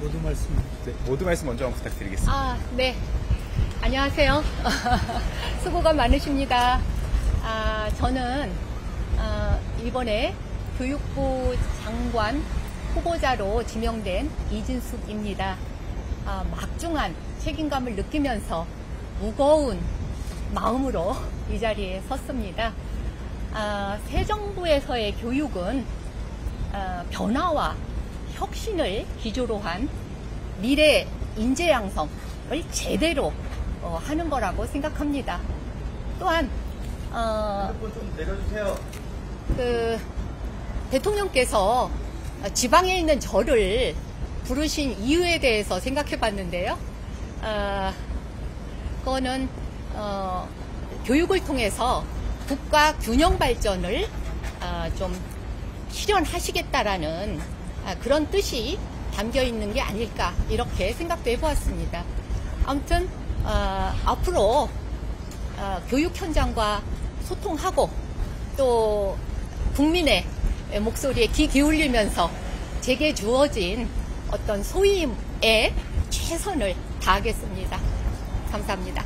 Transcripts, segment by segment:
모두 말씀. 네, 모두 말씀 먼저 한번 부탁드리겠습니다. 네. 안녕하세요. 수고가 많으십니다. 저는 이번에 교육부 장관 후보자로 지명된 이진숙입니다. 막중한 책임감을 느끼면서 무거운 마음으로 이 자리에 섰습니다. 새 정부에서의 교육은 변화와 혁신을 기조로 한 미래 인재 양성을 제대로 하는 거라고 생각합니다. 또한 핸드폰 좀 내려주세요. 대통령께서 지방에 있는 저를 부르신 이유에 대해서 생각해 봤는데요. 그거는 교육을 통해서 국가 균형 발전을 좀 실현하시겠다라는 그런 뜻이 담겨 있는 게 아닐까 이렇게 생각도 해보았습니다. 아무튼 앞으로 교육 현장과 소통하고 또 국민의 목소리에 귀 기울이면서 제게 주어진 어떤 소임에 최선을 다하겠습니다. 감사합니다.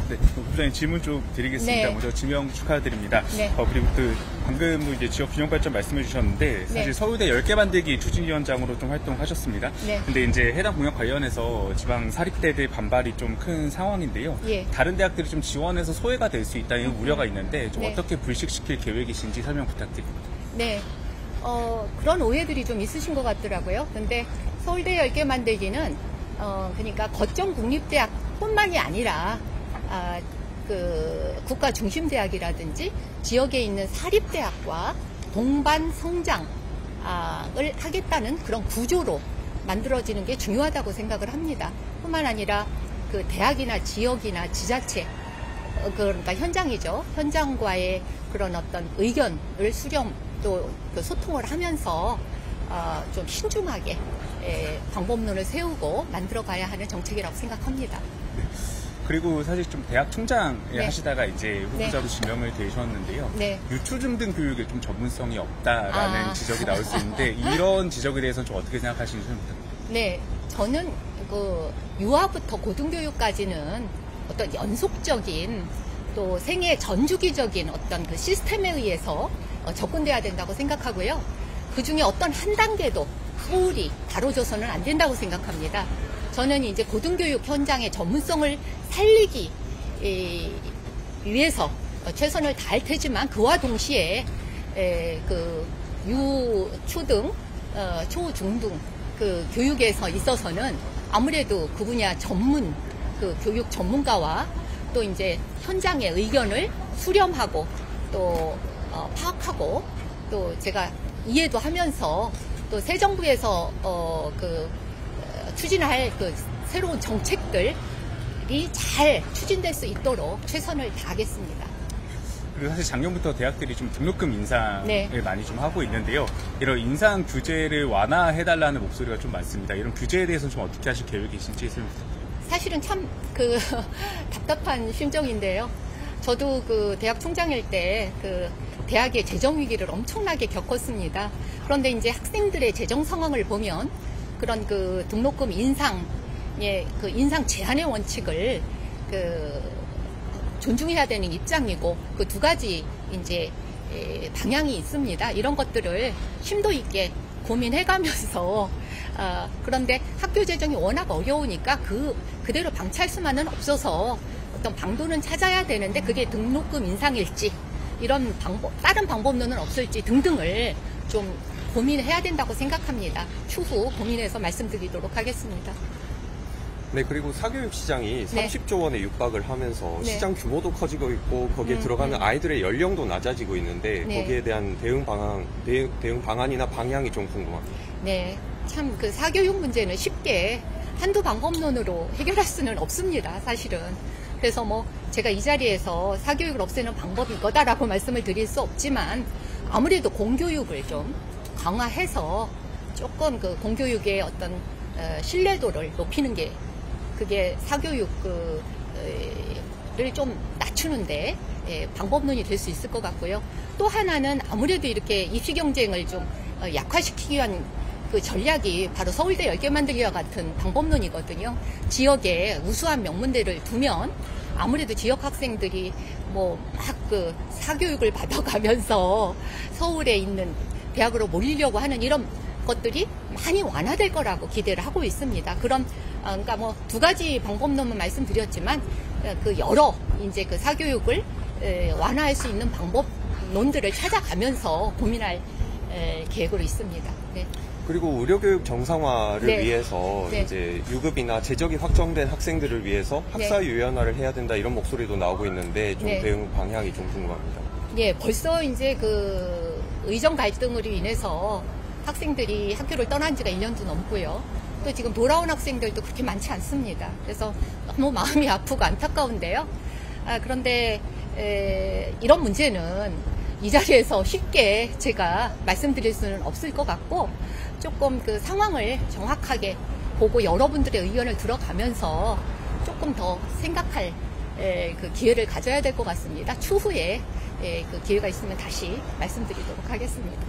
네, 부장님 질문 좀 드리겠습니다. 네. 먼저 지명 축하드립니다. 네. 그리고 또 방금도 이제 지역 균형 발전 말씀해 주셨는데 사실 네. 서울대 10개 만들기 추진위원장으로 좀 활동하셨습니다. 네. 근데 이제 해당 공약 관련해서 지방 사립대들 반발이 좀 큰 상황인데요. 예. 다른 대학들이 좀 지원해서 소외가 될 수 있다는 우려가 있는데 좀 네. 어떻게 불식시킬 계획이신지 설명 부탁드립니다. 네. 그런 오해들이 좀 있으신 것 같더라고요. 근데 서울대 10개 만들기는, 그러니까 거점 국립대학뿐만이 아니라, 국가 중심대학이라든지 지역에 있는 사립대학과 동반 성장을 하겠다는 그런 구조로 만들어지는 게 중요하다고 생각을 합니다. 뿐만 아니라 그 대학이나 지역이나 지자체, 그러니까 현장이죠. 현장과의 그런 어떤 의견을 수렴 또 그 소통을 하면서 좀 신중하게 방법론을 세우고 만들어가야 하는 정책이라고 생각합니다. 그리고 사실 좀 대학 총장에 네. 하시다가 이제 후보자로 지명을 되셨는데요. 네. 유초중 등 교육에 좀 전문성이 없다라는 지적이 나올 수 있는데 이런 지적에 대해서는 좀 어떻게 생각하시는지 좀 부탁드립니다. 네, 저는 유아부터 고등교육까지는 어떤 연속적인 또 생애 전주기적인 어떤 그 시스템에 의해서 접근돼야 된다고 생각하고요. 그 중에 어떤 한 단계도 소홀히 다뤄져서는 안 된다고 생각합니다. 저는 이제 고등교육 현장의 전문성을 살리기 위해서 최선을 다할 테지만 그와 동시에 그 유초등, 초중등 그 교육에서 있어서는 아무래도 그 분야 전문 그 교육 전문가와 또 이제 현장의 의견을 수렴하고 또 파악하고 또 제가 이해도 하면서 또 새 정부에서 추진할 그 새로운 정책들이 잘 추진될 수 있도록 최선을 다하겠습니다. 그리고 사실 작년부터 대학들이 좀 등록금 인상을 네. 많이 좀 하고 있는데요. 이런 인상 규제를 완화해달라는 목소리가 좀 많습니다. 이런 규제에 대해서는 좀 어떻게 하실 계획이신지 설명 부탁드립니다. 사실은 참 답답한 심정인데요. 저도 그 대학 총장일 때 대학의 재정 위기를 엄청나게 겪었습니다. 그런데 이제 학생들의 재정 상황을 보면 그런 그 등록금 인상의 그 인상 제한의 원칙을 존중해야 되는 입장이고 그 두 가지 이제 방향이 있습니다. 이런 것들을 심도 있게 고민해가면서 그런데 학교 재정이 워낙 어려우니까 그대로 방치할 수만은 없어서 어떤 방도는 찾아야 되는데 그게 등록금 인상일지 이런 다른 방법론은 없을지 등등을 좀 고민해야 된다고 생각합니다. 추후 고민해서 말씀드리도록 하겠습니다. 네, 그리고 사교육 시장이 네. 30조 원에 육박을 하면서 네. 시장 규모도 커지고 있고 거기에 들어가는 아이들의 연령도 낮아지고 있는데 네. 거기에 대한 대응 방안이나 방향이 좀 궁금합니다. 네, 참 그 사교육 문제는 쉽게 한두 방법론으로 해결할 수는 없습니다. 사실은. 그래서 뭐 제가 이 자리에서 사교육을 없애는 방법이 이거다라고 말씀을 드릴 수 없지만 아무래도 공교육을 좀 강화해서 조금 그 공교육의 어떤 신뢰도를 높이는 게 그게 사교육을 좀 낮추는데 방법론이 될 수 있을 것 같고요. 또 하나는 아무래도 이렇게 입시 경쟁을 좀 약화시키기 위한 그 전략이 바로 서울대 10개 만들기와 같은 방법론이거든요. 지역에 우수한 명문대를 두면 아무래도 지역 학생들이 뭐 막 그 사교육을 받아가면서 서울에 있는 대학으로 몰리려고 하는 이런 것들이 많이 완화될 거라고 기대를 하고 있습니다. 그럼 그러니까 뭐 두 가지 방법론만 말씀드렸지만 그 여러 이제 그 사교육을 완화할 수 있는 방법론들을 찾아가면서 고민할 계획으로 있습니다. 네. 그리고 의료교육 정상화를 네. 위해서 네. 이제 유급이나 재적이 확정된 학생들을 위해서 학사 유연화를 해야 된다 이런 목소리도 나오고 있는데 좀 네. 대응 방향이 좀 궁금합니다. 예, 벌써 이제 그 의정 갈등으로 인해서 학생들이 학교를 떠난 지가 1년도 넘고요. 또 지금 돌아온 학생들도 그렇게 많지 않습니다. 그래서 너무 마음이 아프고 안타까운데요. 그런데 이런 문제는 이 자리에서 쉽게 제가 말씀드릴 수는 없을 것 같고 조금 그 상황을 정확하게 보고 여러분들의 의견을 들어가면서 조금 더 생각할 그 기회를 가져야 될 것 같습니다. 추후에 그 기회가 있으면 다시 말씀드리도록 하겠습니다.